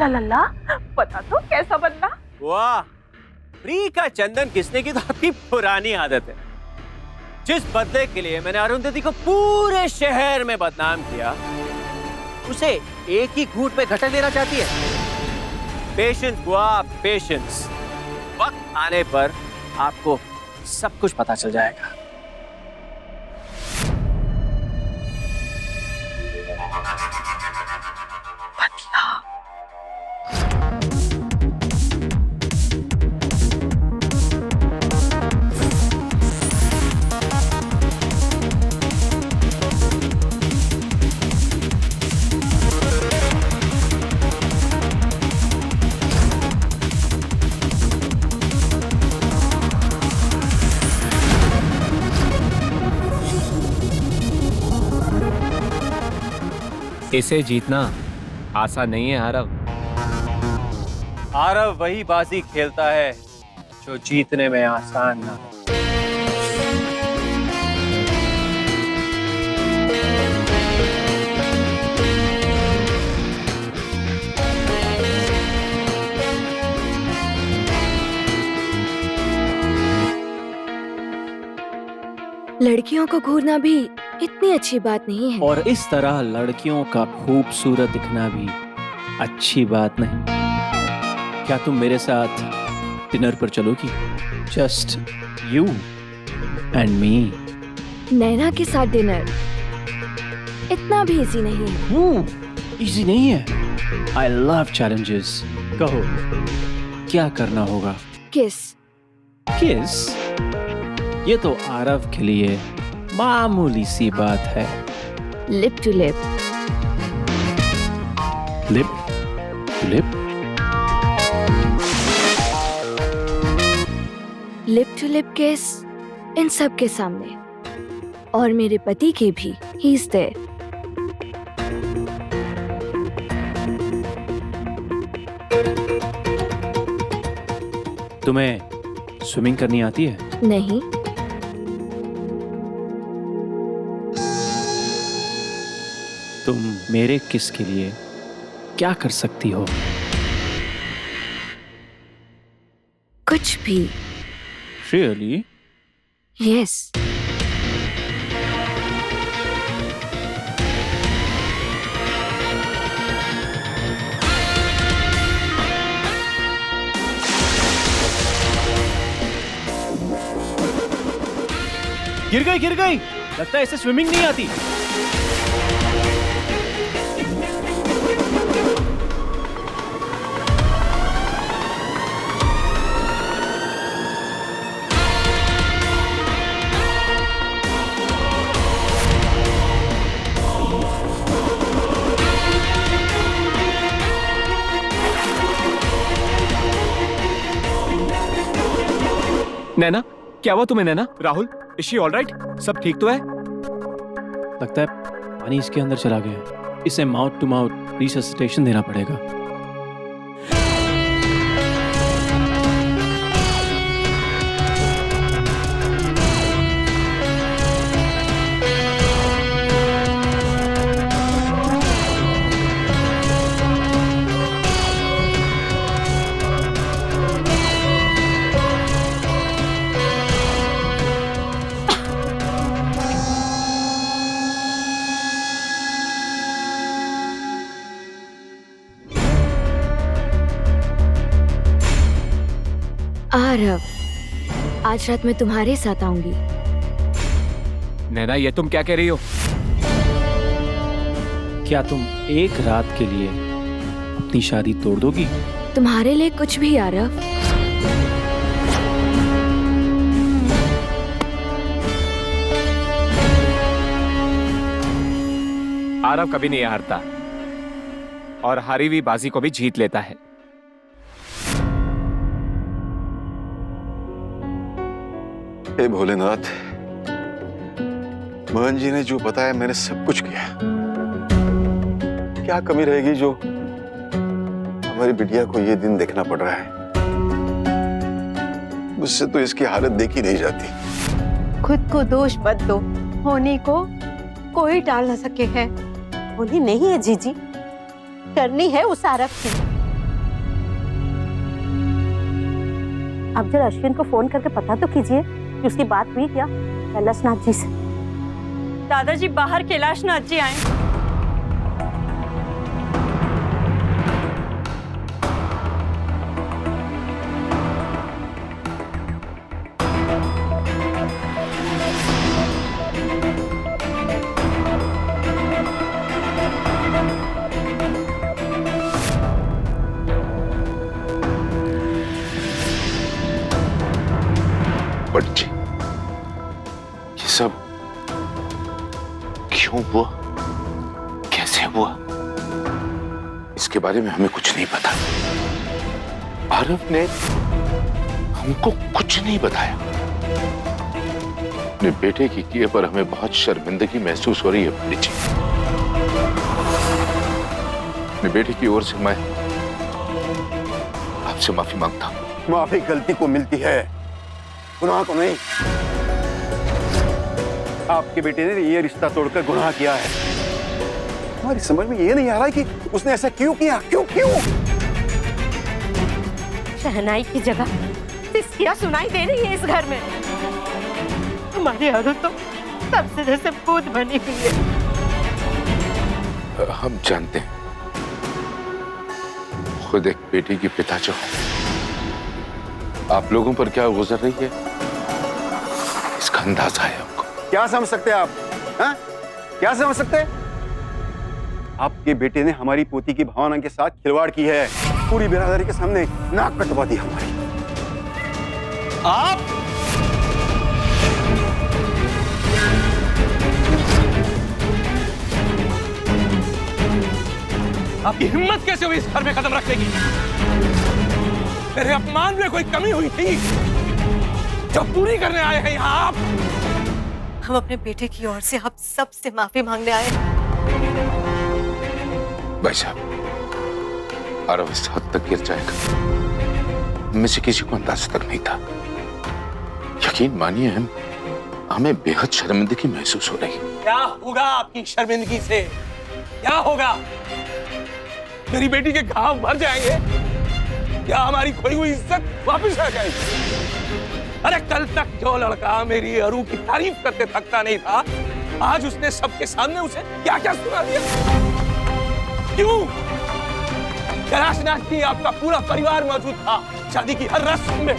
ला ला ला, बता तो कैसा बदला? वाह, फ्री का चंदन घिसने की तो आपकी पुरानी आदत है। जिस बदले के लिए मैंने अरुंधति को पूरे शहर में बदनाम किया, उसे एक ही घूंट में घटक देना चाहती है। पेशेंस बुआ, पेशेंस। वक्त आने पर आपको सब कुछ पता चल जाएगा। इसे जीतना आसान नहीं है आरव। आरव वही बाजी खेलता है जो जीतने में आसान ना हो। लड़कियों को घूरना भी इतनी अच्छी बात नहीं है। और इस तरह लड़कियों का खूबसूरत दिखना भी अच्छी बात नहीं। क्या तुम मेरे साथ डिनर पर चलोगी? Just you and me. Naina के साथ डिनर इतना भी इजी नहीं है। इजी नहीं है। I love challenges. कहो क्या करना होगा? किस? किस? ये तो आरव के लिए मामूली सी बात है। Lip to lip. Lip to lip. Lip to lip kiss इन सब के सामने, और मेरे पति के भी। He is there. तुम्हें स्विमिंग करनी आती है? नहीं। तुम मेरे किस के लिए क्या कर सकती हो? कुछ भी। Really? यस। गिर गई। लगता है इसे स्विमिंग नहीं आती। नैना, क्या हुआ तुम्हें Naina? Rahul, is she alright? सब ठीक तो है? लगता है पानी इसके अंदर चला गया है। इसे माउथ टू माउथ रिससिटेशन देना पड़ेगा। आरव, आज रात मैं तुम्हारे साथ आऊंगी। नैना, ये तुम क्या कह रही हो? क्या तुम एक रात के लिए अपनी शादी तोड़ दोगी? तुम्हारे लिए कुछ भी आरव। आरव कभी नहीं हारता, और हारी हुई बाजी को भी जीत लेता है। हे भोलेनाथ, मोहन जी ने जो बताया मैंने सब कुछ किया। क्या कमी रहेगी जो हमारी बिटिया को ये दिन देखना पड़ रहा है? मुझसे तो इसकी हालत देखी नहीं जाती। खुद को दोष मत दो, होनी को कोई टाल न सके है। होनी नहीं है जीजी, करनी है उस आरव की। आप जरा अश्विन को फोन करके पता तो कीजिए कि उसकी बात हुई क्या कैलाशनाथ जी से। दादाजी बाहर कैलाशनाथ जी आए। बट जी, ये सब क्यों हुआ, कैसे हुआ, इसके बारे में हमें कुछ नहीं पता। आरव ने हमको कुछ नहीं बताया। अपने बेटे की किए पर हमें बहुत शर्मिंदगी महसूस हो रही है पंडित जी। अपने बेटे की ओर से मैं आपसे माफी मांगता हूं। माफी गलती को मिलती है, गुनाह को नहीं। आपके बेटे ने ये रिश्ता तोड़कर गुनाह किया है। हमारी समझ में ये नहीं आ रहा है कि उसने ऐसा क्यों किया, क्यों क्यों? शहनाई की जगह सिसकियां सुनाई दे रही है इस घर में। हमारी अरु तो सबसे जैसे भूत बनी हुई है। हम जानते हैं, खुद एक बेटी की पिता जो आप लोगों पर क्या गुजर रही है, इसका अंदाजा है हमको। क्या समझ सकते हैं आप? हाँ? क्या समझ सकते हैं? आपके बेटे ने हमारी पोती की भावना के साथ खिलवाड़ की है, पूरी बिरादरी के सामने नाक कटवा दी हमारी। आप आपकी हिम्मत कैसे हुई इस घर में कदम रखने की? मेरे अपमान में कोई कमी हुई थी जो पूरी करने आए हैं यहाँ आप? हम अपने बेटे की ओर से आप सबसे माफी मांगने आए। भाई साहब, आरव इस हद तक गिर जाएगा हमें से किसी को अंदाजा तक नहीं था। यकीन मानिए हमें बेहद शर्मिंदगी महसूस हो रही है। क्या होगा आपकी शर्मिंदगी से? क्या होगा? मेरी बेटी के घाव भर जाएंगे? क्या हमारी खोई हुई इज्जत वापस आ जाएगी? अरे कल तक जो लड़का मेरी अरू की तारीफ करके थकता नहीं था, आज उसने सबके सामने उसे क्या क्या सुना दिया। क्यों? कैलाशनाथ जी आपका पूरा परिवार मौजूद था शादी की हर रस्म में,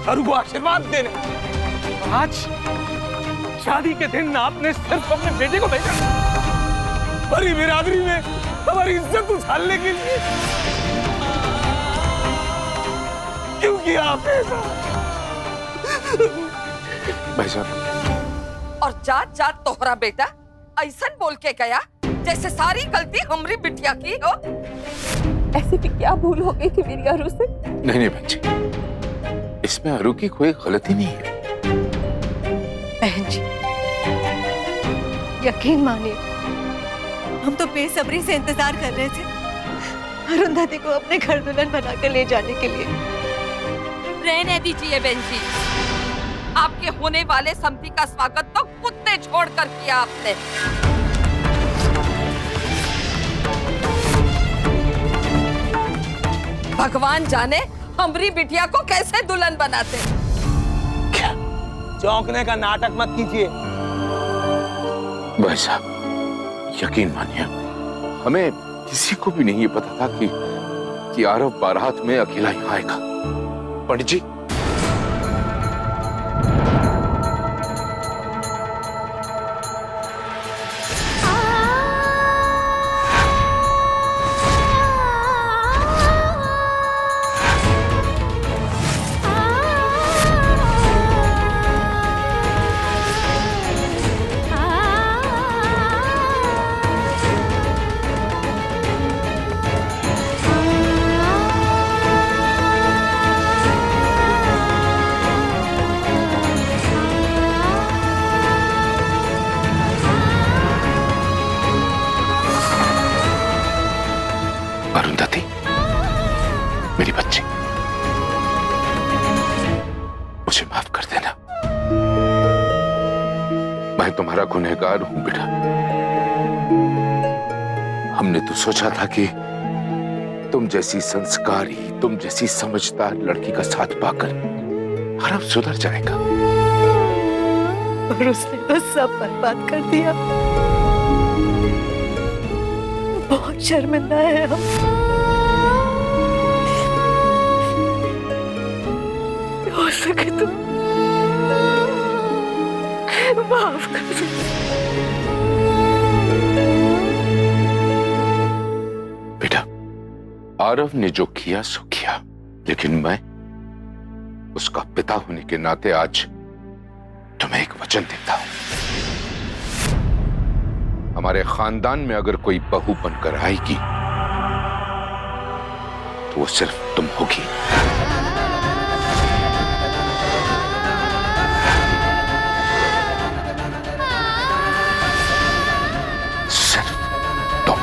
अरू को आशीर्वाद देने। आज शादी के दिन आपने सिर्फ अपने बेटे को भेजा बड़ी बिरादरी में हमारी इज्जत उछालने के लिए। क्यों किया आपने ऐसा? भाई साहब, और जात जात तोहरा बेटा ऐसन बोल के गया जैसे सारी गलती हमारी बिटिया की हो। ऐसी भी क्या भूल हो गई थी मेरी अरु से? नहीं बहन जी, इसमें अरू की कोई गलती नहीं है। बहन जी, यकीन मानिए, हम तो बेसब्री से इंतजार कर रहे थे अरुंधति को अपने घर दुल्हन बनाकर ले जाने के लिए। रहने दीजिए बहन जी, आपके होने वाले समधी का स्वागत तो कुत्ते छोड़कर किया आपने। भगवान जाने हमारी बिटिया को कैसे दुल्हन बनाते। क्या चौंकने का नाटक मत कीजिए। भाई साहब, यकीन मानिए हमें किसी को भी नहीं ये पता था कि आरव बारात में अकेला यहाँ आएगा। पंडित जी, अरुंधति मेरी बच्ची, मुझे माफ कर देना। मैं तुम्हारा गुनहगार हूं बेटा। हमने तो सोचा था कि तुम जैसी संस्कारी, तुम जैसी समझदार लड़की का साथ पाकर आरव सुधर जाएगा। और उसने तो सब बर्बाद कर दिया। बहुत शर्मिंदा है हम। हो सके तो माफ कर दो। बेटा, आरव ने जो किया सो किया, लेकिन मैं उसका पिता होने के नाते आज तुम्हें एक वचन देता हूं। हमारे खानदान में अगर कोई बहू बनकर आएगी तो वो सिर्फ तुम होगी। सिर्फ तुम।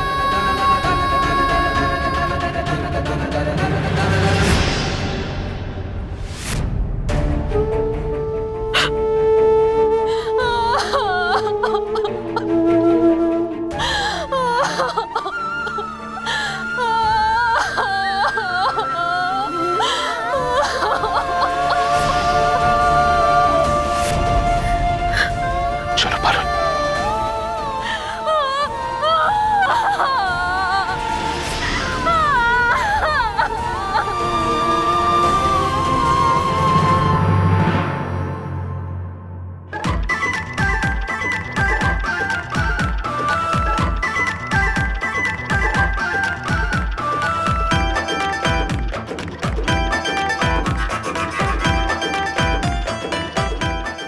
चलो पारुल।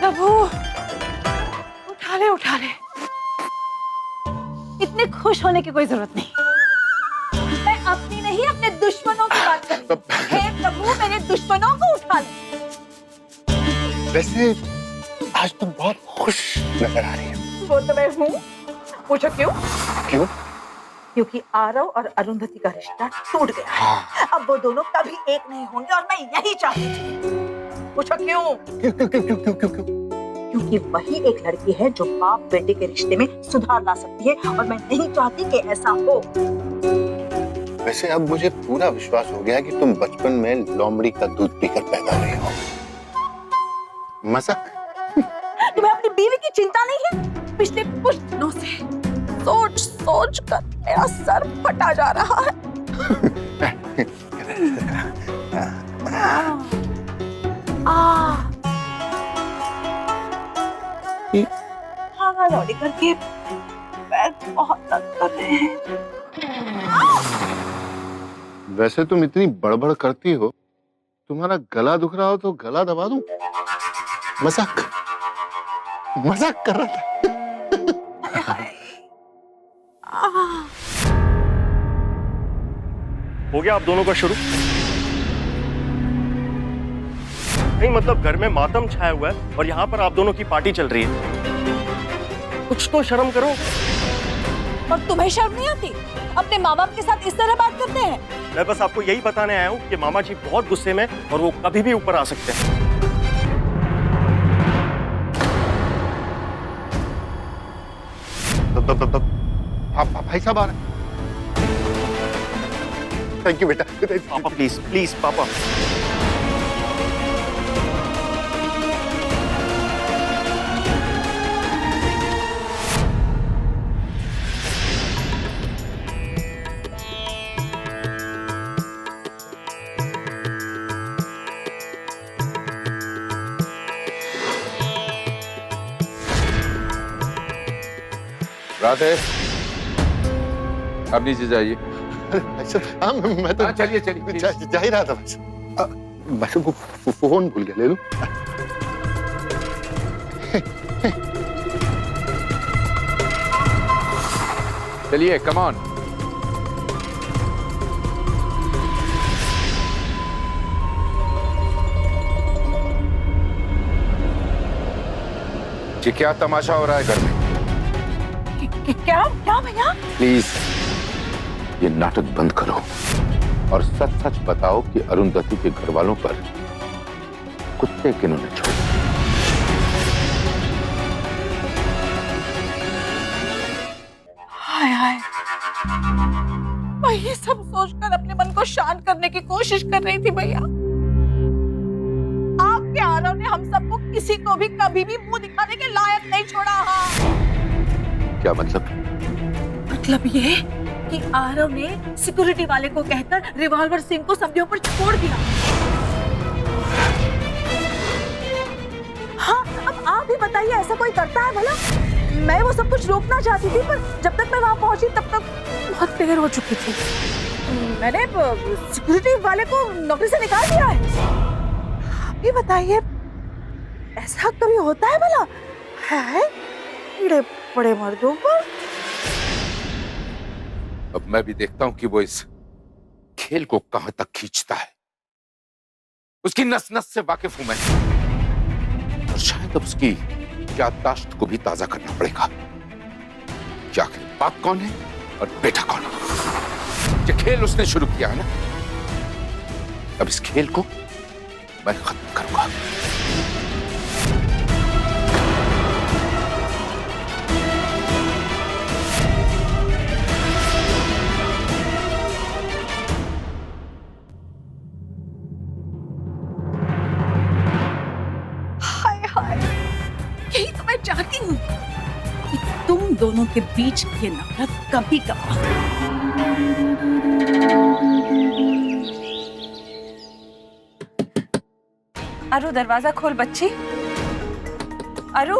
प्रभु, उठा ले उठा ले। इतने खुश होने की कोई जरूरत नहीं। मैं अपनी नहीं अपने दुश्मनों की बात कर रही हूँ। हे प्रभु, मेरे दुश्मनों को उठा ले। वैसे आज तुम बहुत खुश नजर आ रही हो। वो तो मैं हूँ। पूछो क्यों? क्यों? क्योंकि आरव और अरुंधति का रिश्ता टूट गया है। अब वो दोनों कभी एक नहीं होंगे और मैं यही चाहती थी। पूछो क्यों? क्यों क्यों क्यों क्यों क्यों क्यों? क्योंकि वही एक लड़की है जो बाप बेटे के रिश्ते में सुधार ला सकती है और मैं नहीं चाहती कि ऐसा हो। वैसे अब मुझे पूरा विश्वास हो गया कि तुम बचपन में लोमड़ी का दूध पीकर पैदा हुई हो। मजाक? तुम्हें अपनी बीवी की चिंता नहीं है? पिछले कुछ दिनों से सोच सोच कर मेरा सर फटा जा रहा है। भागा दौड़ी करके पैर बहुत दर्द कर रहे हैं। वैसे तुम इतनी बड़बड़ करती हो, तुम्हारा गला दुख रहा हो तो गला दबा दूं? मजाक मजाक कर रहा था। हो गया आप दोनों का शुरू? नहीं मतलब घर में मातम छाया हुआ है और यहाँ पर आप दोनों की पार्टी चल रही है। कुछ तो शर्म करो। और तुम्हें शर्म नहीं आती? अपने माँ बाप के साथ इस तरह बात करते हैं? मैं बस आपको यही बताने आया हूँ कि मामा जी बहुत गुस्से में और वो कभी भी ऊपर आ सकते हैं। भाई साहब आ रहे हैं। थैंक यू बेटा। पापा प्लीज प्लीज पापा। राधे, अब नीचे जाइए। अच्छा, हाँ मैं तो चलिए चलिए जा ही रहा था बस वो फोन भूल गया, ले लूं? चलिए कम ऑन। जी क्या तमाशा हो रहा है घर में? क्या क्या भैया? प्लीज ये नाटक बंद करो और सच सच बताओ कि अरुंधति के घर वालों पर कुत्ते किन्होंने छोड़े? हाय हाय, ये सब सोचकर अपने मन को शांत करने की कोशिश कर रही थी भैया। आपके आरव ने हम सबको किसी को भी कभी भी मुंह दिखाने के लायक नहीं छोड़ा। हाँ। क्या मतलब? मतलब ये कि आरव ने सिक्योरिटी वाले को कहकर रिवॉल्वर सिंह को समझियों पर छोड़ दिया। हाँ, अब आप भी बताइए ऐसा कोई करता है भला? मैं वो सब कुछ रोकना चाहती थी, पर जब तक मैं वहां पहुंची तब तक बहुत देर हो चुकी थी। मैंने सिक्योरिटी वाले को नौकरी से निकाल दिया है। आप ही बताइए ऐसा कभी होता है भला? है बड़े बड़े मर्दों पर। अब मैं भी देखता हूं कि वो इस खेल को कहां तक खींचता है। उसकी नस नस से वाकिफ हूं मैं, और शायद अब उसकी याददाश्त को भी ताजा करना पड़ेगा कि आखिर बाप कौन है और बेटा कौन है। ये खेल उसने शुरू किया है ना, अब इस खेल को मैं खत्म करूंगा। यही तो मैं चाहती हूँ कि तुम दोनों के बीच ये नफरत कभी कभी। अरु दरवाजा खोल बच्ची। अरु,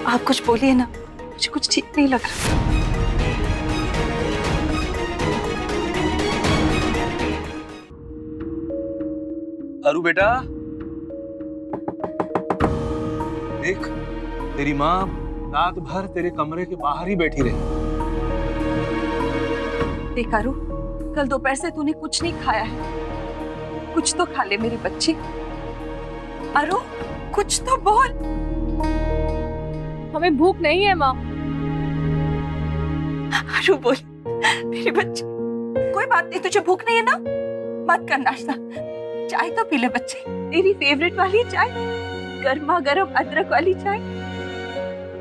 आप कुछ बोलिए ना, मुझे कुछ ठीक नहीं लग रहा। अरु बेटा देख, तेरी माँ रात भर तेरे कमरे के बाहर ही बैठी रही। देख अरु, कल दोपहर से तूने कुछ नहीं खाया है, कुछ तो खा ले मेरी बच्ची। अरु, कुछ तो बोल। हमें भूख नहीं है माँ। अरु बोल मेरी बच्ची। कोई बात नहीं, तुझे भूख नहीं है ना, मत कर नाश्ता, चाय तो पी ले बच्ची। तेरी फेवरेट वाली चाय, गर्मा गर्म अदरक वाली चाय।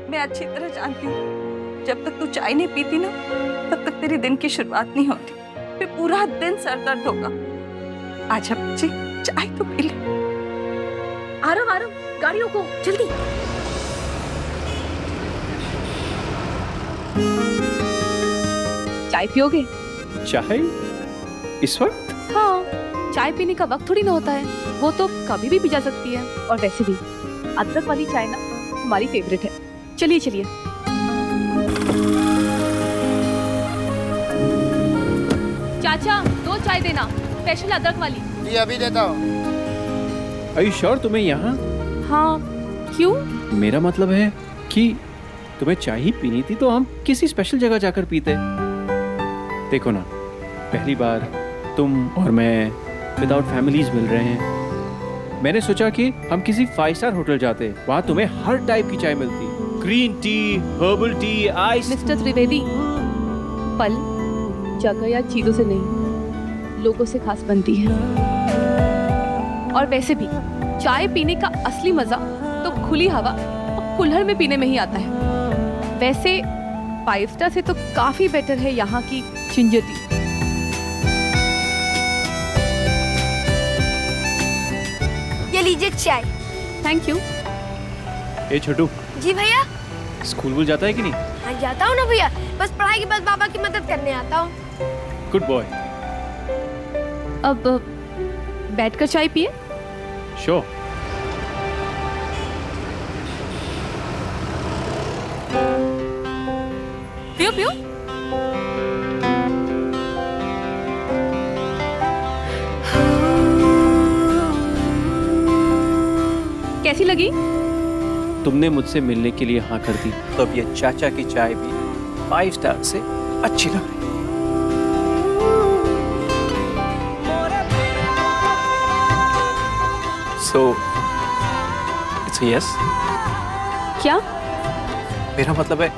मैं अच्छी तरह जानती हूँ, जब तक तू चाय नहीं पीती ना, तब तक तेरे दिन की शुरुआत नहीं होती, फिर पूरा दिन सर दर्द होगा। आजा बच्ची, चाय तो पी ले। आरव आरव, गाड़ियों को जल्दी। चाय पियोगे? चाय इस वक्त? हाँ, चाय पीने का वक्त थोड़ी ना होता है, वो तो कभी भी पी जा सकती है। और वैसे भी अदरक वाली चाय ना हमारी फेवरेट है। चलिए चलिए। चाचा, 2 चाय देना, स्पेशल अदरक वाली। जी अभी देता हूँ। Are you sure तुम्हें यहाँ? हाँ, क्यों? मेरा मतलब है कि तुम्हें चाय ही पीनी थी तो हम किसी स्पेशल जगह जाकर पीते। देखो ना, पहली बार तुम और मैं विदाउट फैमिलीज मिल रहे हैं। मैंने सोचा कि हम किसी 5 स्टार होटल जाते, वहाँ तुम्हें हर टाइप की चाय मिलती, green tea, herbal tea, ice. Mister Trivedi, पल, जगह या चीजों से नहीं, लोगों से खास बनती है। और वैसे भी चाय पीने का असली मजा तो खुली हवा और कुल्हड़ में पीने में ही आता है। वैसे 5 स्टार से तो काफी बेटर है यहाँ की जिंजर टी। ये लीजिए चाय। Thank you. ए छोटू, जी भैया। स्कूल वूल जाता है कि नहीं? हाँ जाता हूँ ना भैया, बस पढ़ाई के बाद पापा की मदद करने आता हूँ। Good boy. अब बैठकर चाय पिए। श्योर। पियो पियो। कैसी लगी? तुमने मुझसे मिलने के लिए हाँ कर दी, तो अब ये चाचा की चाय भी 5 स्टार से अच्छी लग रही। So, it's a yes? क्या? मेरा मतलब है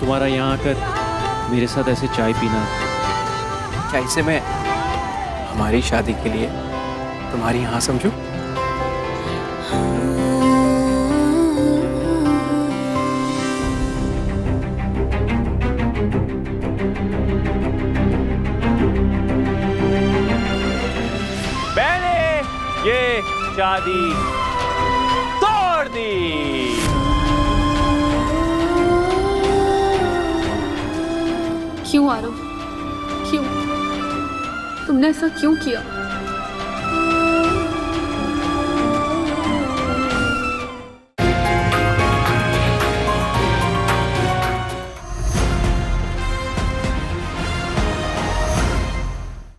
तुम्हारा यहाँ आकर मेरे साथ ऐसे चाय पीना, क्या इसे मैं हमारी शादी के लिए तुम्हारी हाँ समझूं? शादी तोड़ दी। क्यों आरव, क्यों? तुमने ऐसा क्यों किया?